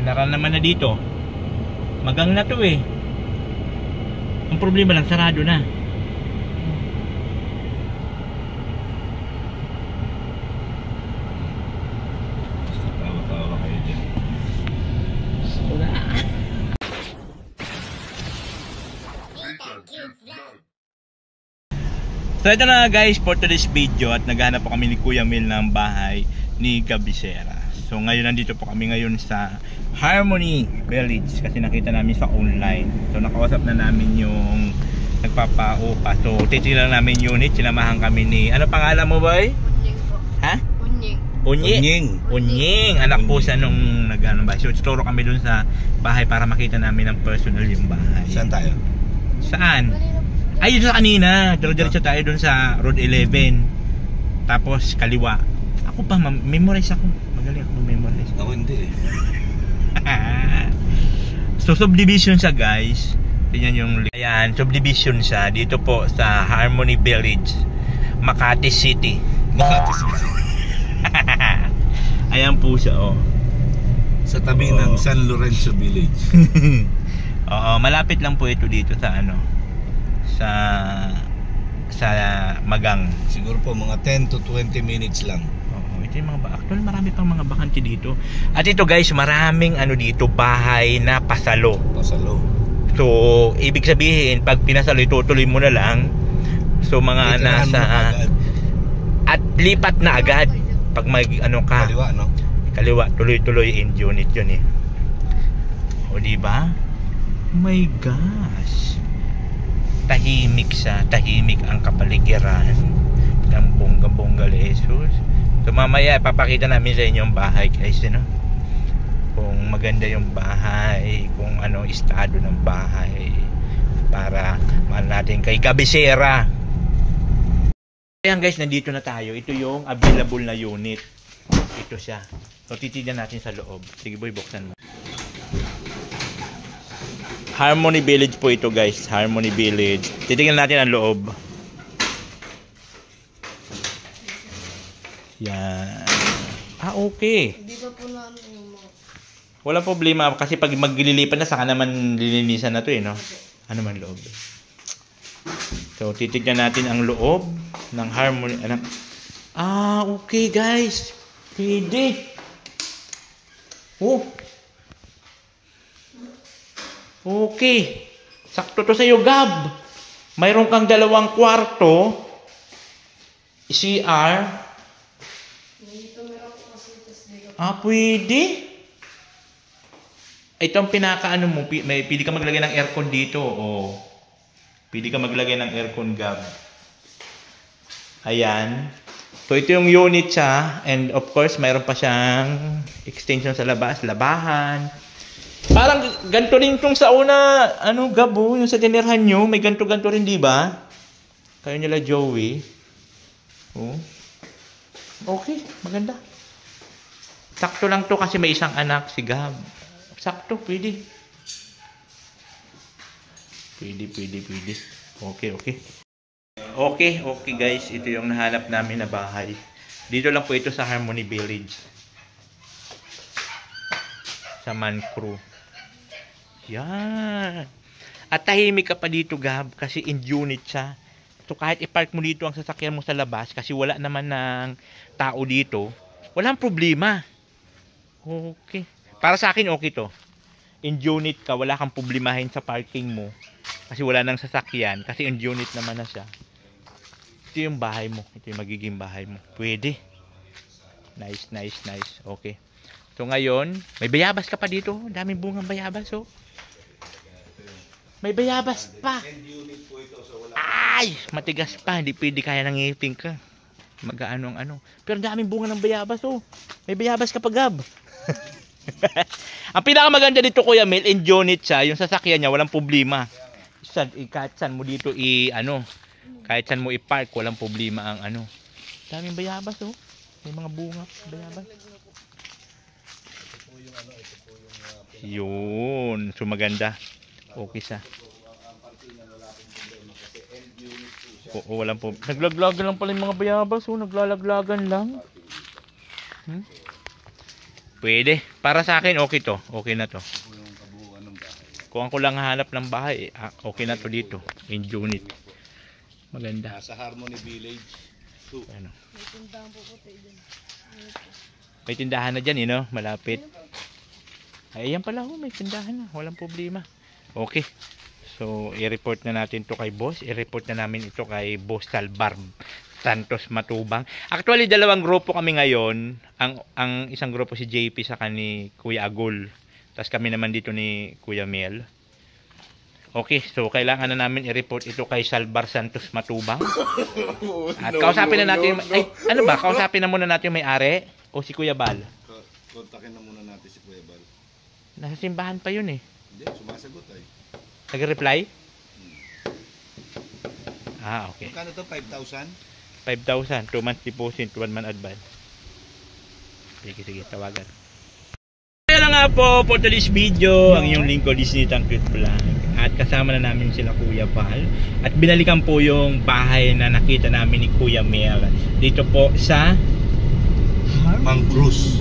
General naman na dito. Magang na to eh. Ang problema lang, sarado na. Basta tawa-tawa kayo dyan. So ito na guys for today's video, at naghahanap po kami ni Kuya Mel ng bahay ni Gabisera. So ngayon nandito po kami ngayon sa Harmony Village kasi nakita namin sa online. So nakausap na namin yung nagpapaupa. So titignan namin unit, sinamahan kami ni, ano pangalan mo boy? Unying po. Ha? Unying. Unying. Unying. Anak po siya nung nag-ano ba. So tuturo kami dun sa bahay para makita namin ng personal yung bahay. Saan tayo? Saan? Ay, yun sa kanina. Diretso tayo dun sa Road 11. Tapos kaliwa. Ako pa, memorize ako. Magaling ako memorize. Ako hindi eh. So subdivision siya guys. Tingnan yung, ayan, subdivision siya dito po sa Harmony Village, Makati City. Makati City. Ayan po siya oh. Sa tabi ng San Lorenzo Village. Oo, malapit lang po ito dito sa ano, sa Magang. Siguro po mga 10 to 20 minutes lang. Oo, ito yung mga actual marami pang mga bakante dito. At ito guys, maraming ano dito, bahay na pasalo. Pasalo. So, ibig sabihin, pag pinasalo, itutuloy mo na lang. So, mga Titirahan nasa mo agad. at lipat na agad pag may ano ka. Kaliwa, no? Kaliwa, tuloy-tuloy in unit yun eh. O diba? Oh my gosh. Tahimik siya, tahimik ang kapaligiran ng bongga-bongga ni Jesus. So mamaya papakita namin sa inyo yung bahay guys, no? Kung maganda yung bahay, kung ano estado ng bahay, para mahal natin kay Gabisera. Ayan guys, nandito na tayo. Ito yung available na unit. Ito siya. So titignan natin sa loob. Sige boy, buksan mo. Harmony Village po ito guys, Harmony Village. Titingnan natin ang loob. Yan. Ah, okay. Hindi pa po na ano yung mga... Wala problema kasi pag maglilipat na saka naman lilinisan na to eh, no? Ano man loob. So, titignan natin ang loob ng Harmony. Ah, okay guys. Pwede. Oh. Okay. Sakto to sa'yo, Gab. Mayroon kang 2 kwarto, CR. Ah, pwede. Ito ang pinaka-ano mo, pwede ka maglagay ng aircon dito. Oh. Pwede ka maglagay ng aircon, Gab. Ayan. So, ito yung unit siya. And of course, mayroon pa siyang extension sa labas, labahan. Parang ganito rin itong sa una, ano, Gabo, yung sa tinirhan nyo, may ganto-ganto rin, di ba? Kayo nila, Joey. Oh. Okay, maganda. Sakto lang to kasi may isang anak, si Gab. Sakto, pwede. Pwede. Okay. Okay guys, ito yung nahanap namin na bahay. Dito lang po ito sa Harmony Village. Sa Mancru. Yan. At tahimik ka pa dito, Gab, kasi in unit siya. So kahit i-park mo dito ang sasakyan mo sa labas kasi wala naman ng tao dito, walang problema. Okay. Para sa akin okay to. In unit ka, wala kang problemahin sa parking mo kasi wala nang sasakyan kasi in unit naman na siya. Ito yung bahay mo. Ito yung magiging bahay mo. Pwede. Nice. Okay. So ngayon, may bayabas ka pa dito. Daming bungang bayabas, oh. May bayabas pa. Ay, matigas pa. Hindi pwede kaya ng ngipin ka. Mag-ano ang ano. Pero daming bunga ng bayabas, oh. May bayabas ka pa, Gab. Ang pinakamaganda dito, Kuya Mel, in unit siya. Yung sasakyan niya, walang problema. Kahit saan mo dito kahit saan mo i-park, walang problema ang ano. Daming bayabas, oh. May mga bunga bayabas. Yun. So maganda. Okay siya. Oo, walang po. Naglaglagan lang pala yung mga bayabas. Oh, naglalaglagan lang. Pwede. Para sa akin, okay to. Okay na to. Yung kabuuan ng bahay. Kung ako lang hanap ng bahay, okay na to dito. In unit. Maganda. Nasa Harmony Village 2. Ano. May tindahan po po tayo dyan. May tindahan na dyan, no? Malapit. Ay, ayan pala, may tindahan na. Walang problema. Okay. So, i-report na natin to kay boss. I-report na namin ito kay Boss Salbar Santos Matubang. Actually, dalawang grupo kami ngayon. Ang isang grupo si JP sa ni Kuya Agul. Tapos kami naman dito ni Kuya Mel. Okay, so kailangan na namin i-report ito kay Salbar Santos Matubang. At kausapin na natin, ay, ano ba? Kausapin na muna natin yung may-ari o si Kuya Bal? Kontakin na muna natin si Kuya Bal. Nasa simbahan pa yun eh. Hindi, sumasagot ay. Nag-reply? Okay. Magkano to? 5,000? 5,000, 2 months deposit, 1 month advance. Sige, tawagan. Kaya na nga po, for today's video, ang iyong lingkod is Nitang Cute Vlog. At kasama na namin sila Kuya Val. At binalikan po yung bahay na nakita namin ni Kuya Mel. Dito po sa Mang Cruz.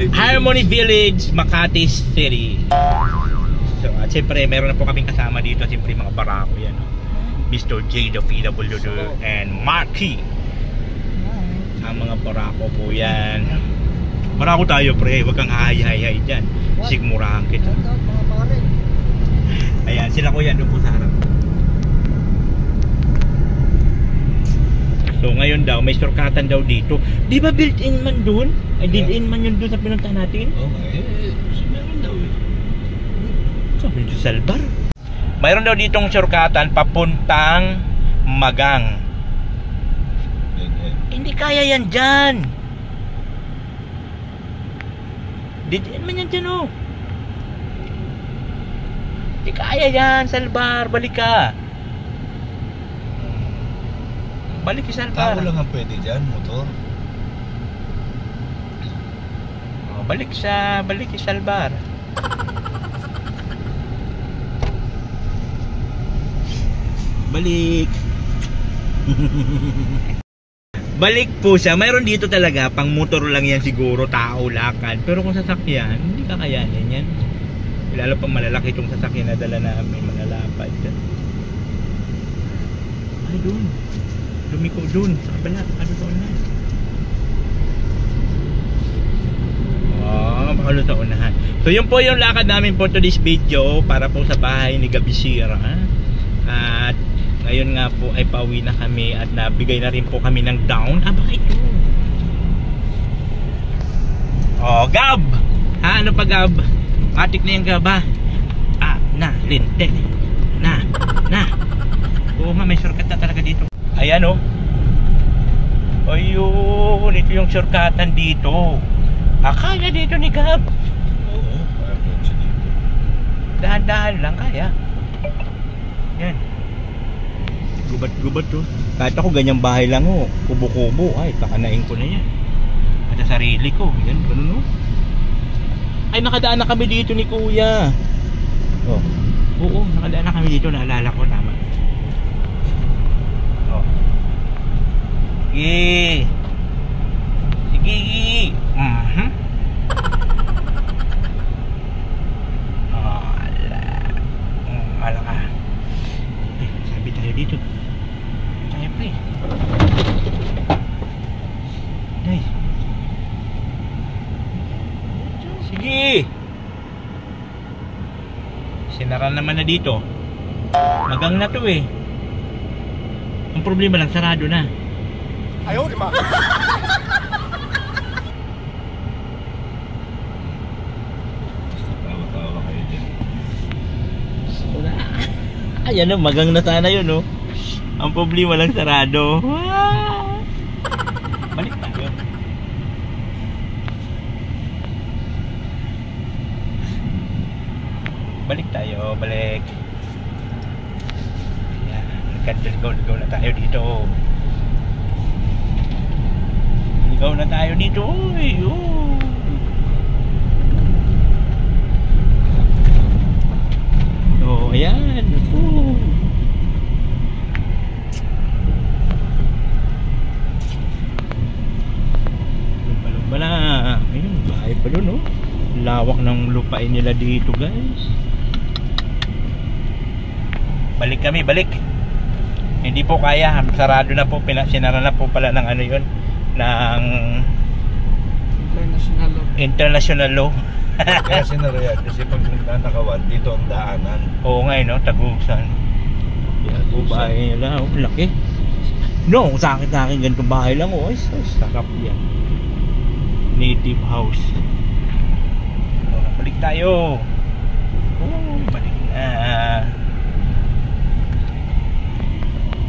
Harmony Village, Makati City. So, at siyempre, meron na po kaming kasama dito. Siyempre, mga barako yan. Mr. J, the PWD, and Marky. Ang mga barako po yan. Barako tayo, pre. Huwag kang hay-hay-hay dyan. Sigmurahan kita. Mga pare. Ayan, sila kuya doon po sa harap. So, ngayon daw, may surkatan daw dito. Di ba built-in man doon? Ay, built-in man yun doon sa pinunta natin? Okay. Meron daw eh. Sabi nito, Salbar. Mayroon daw ditong surkatan papuntang Magang. Hindi kaya yan dyan. Didin man yan dyan, oh. Hindi kaya yan, Salbar. Balik ka. Balik si Salbar. Tao lang ang pwede dyan, motor. Balik si Salbar. Balik. Balik po siya. Mayroon dito talaga, pang motor lang yan siguro, tao, lakad. Pero kung sasakyan, hindi kakayanin yan. Lalo pang malalaki itong sasakyan na dala namin, mga lapad. Ay, doon. Lumiko doon, sa kabala. Ano doon na? Baka sa unahan. So, yun po yung lakad namin for today's video para po sa bahay ni Gabisira. At ngayon nga po ay pauwi na kami at nabigay na rin po kami ng down. Baka ito. Gab! Ano pa, Gab? Atik na yung Gab, ha? Linte. Na. Oo nga, may shortcut na talaga dito. Ayan, oh. Ayun, ito yung shortcutan dito. Kaya dito ni Gab. Oo, parang kotse dito. Dahan-dahan lang kaya. Yan. Gubat to. Kahit ako ganyang bahay lang, oh. Kubo-kubo. Ay, kakanain ko na yan. At sa sarili ko. Yan, ganun, oh. Ay, nakadaan na kami dito ni Kuya. Oo, nakadaan na kami dito. Naalala ko, tama. Sige. Ala ka. Sabi tayo dito. Tayo, pre. Ay. Sige. Sinara naman na dito. Magang na to eh. Ang problema lang, sarado na. Ayaw, di ba? Tawa-tawa kayo dyan. Ayan, magang na sana yun, oh. Ang problema lang, sarado. Balik tayo. Balik. Ayan, ligaw na tayo dito. Ligaw na tayo dito. Ayan. Lumba na. Ayun, bahay pa doon, oh. Lawak ng lupain nila dito, guys. Balik kami, balik. Hindi po kaya, sarado na po, sinara na po pala ng ano yun, ng international law. Kaya sinara yan, kasi pag nanakawan, dito ang daanan. Oo nga, no? Tagusan. Bahay nila, oh, laki. No, sa akin ganitong bahay lang, oh. Ay, sarap yan. Native house. Balik tayo. Oh, balik na.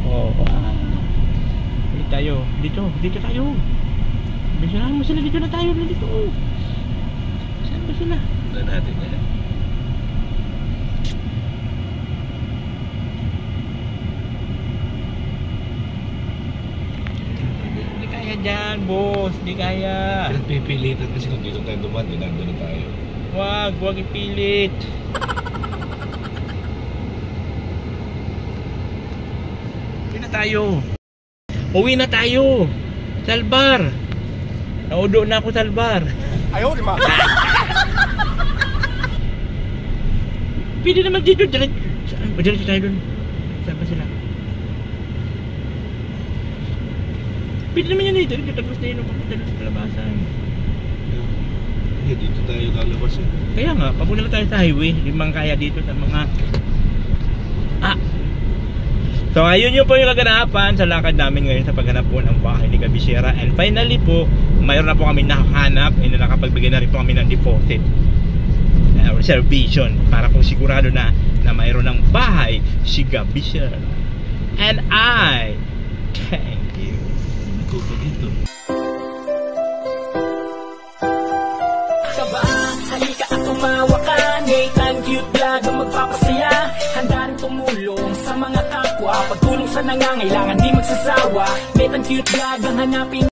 Oh, balik tayo. Dito tayo. Bisirahan mo sila, dito na tayo. Dito. Saan ba sila? Wala natin yan. Hindi kaya dyan, boss. Hindi kaya. Pinagpipilitan kasi kung dito tayo duman, nandun na tayo. Wag ipilit. Uwi na tayo. Salbar. Naudo na ako, Salbar. Ayaw, di ma. Pwede naman dito. Diretso tayo dun. Saan ba sila? Pwede naman yan dito. Tapos na yun ang papunta sa palabasan. Hindi, dito tayo lalabas eh. Kaya nga, papunta na tayo sa highway. Hindi man kaya dito sa mga... So ayun yung po yung kaganapan sa lakad namin ngayon sa paghanap po ng bahay ni Kabisera. And finally po, mayroon na po kami nakahanap and nakapagbigay na rin po kami ng deposit reservation para kung sigurado na mayroon ng bahay si Kabisera. And I thank you. Nagkupa dito. Halika at tumawa ka, Nathan Cute Vlog ang magpapasaya. Handa rin tumulong sa mga kapwa, pagtulong sa nangangailangan di magsasawa. Nathan Cute Vlog ang hanapin.